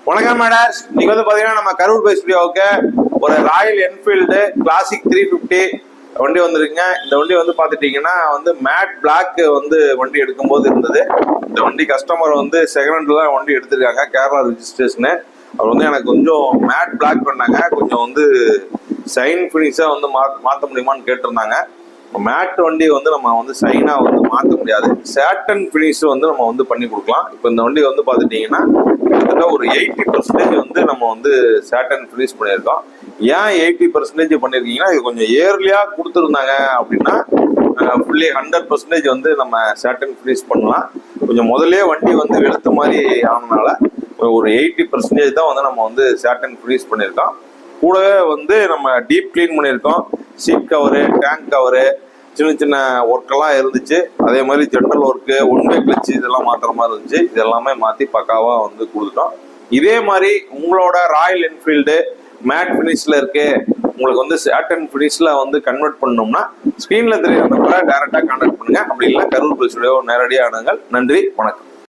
வணக்கம் மேடர்ஸ். இன்னைக்கு வந்து பாத்தீங்கன்னா நம்ம கரூர் பை ஸ்டுடியோவுக்கு ஒரு ராயல் என்ஃபீல்டு கிளாசிக் 350 வண்டி வந்துருக்குங்க. இந்த வண்டி வந்து பாத்துட்டீங்கன்னா வந்து மேட் பிளாக் வந்து வண்டி எடுக்கும்போது இருந்தது. இந்த வண்டி கஸ்டமர் வந்து செகண்ட் ஹேண்ட்ல தான் வண்டி எடுத்திருக்காங்க, கேரளா ரிஜிஸ்ட்ரேஷனு. அவர் வந்து எனக்கு கொஞ்சம் மேட் பிளாக் பண்ணாங்க, கொஞ்சம் வந்து சைன் ஃபினிஷா வந்து மாற்ற முடியுமான்னு கேட்டிருந்தாங்க. மேட் வண்டி வந்து நம்ம வந்து சைனா வந்து மாற்ற முடியாது, சேட்டன் ஃபினிஷ் வந்து நம்ம வந்து பண்ணி கொடுக்கலாம். இப்போ இந்த வண்டி வந்து பார்த்துட்டீங்கன்னா கிட்டத்தட்ட ஒரு 80% வந்து நம்ம வந்து சேட்டன் ஃபினிஷ் பண்ணியிருக்கோம். ஏன் 80% பண்ணியிருக்கீங்கன்னா, இது கொஞ்சம் ஏர்லியாக கொடுத்துருந்தாங்க அப்படின்னா ஃபுல்லி 100% வந்து நம்ம சேட்டன் ஃபினிஷ் பண்ணலாம். கொஞ்சம் முதலே வண்டி வந்து வெளுத்த மாதிரி ஆனதுனால ஒரு 80% தான் வந்து நம்ம வந்து சேட்டன் ஃபினிஷ் பண்ணியிருக்கோம். கூடவே வந்து நம்ம டீப் கிளீன் பண்ணியிருக்கோம். சீட் கவரு, டேங்க் கவரு, சின்ன சின்ன ஒர்க்கெல்லாம் இருந்துச்சு. அதே மாதிரி ஜென்ரல் ஒர்க்கு, ஒன்வே கிளச்சு இதெல்லாம் மாற்றுற மாதிரி இருந்துச்சு. இதெல்லாமே மாற்றி பக்காவாக வந்து கொடுத்துட்டோம். இதே மாதிரி உங்களோட ராயல் என்ஃபீல்டு மேட் ஃபினிஷில் இருக்கு, உங்களுக்கு வந்து சேட்டன் ஃபினிஷில் வந்து கன்வெர்ட் பண்ணோம்னா ஸ்க்ரீனில் தெரிய நம்பரை டேரெக்டாக கான்டாக்ட் பண்ணுங்கள். அப்படி இல்லை கரூர் பை ஸ்டுடியோ நேரடியாக அணுங்கள். நன்றி, வணக்கம்.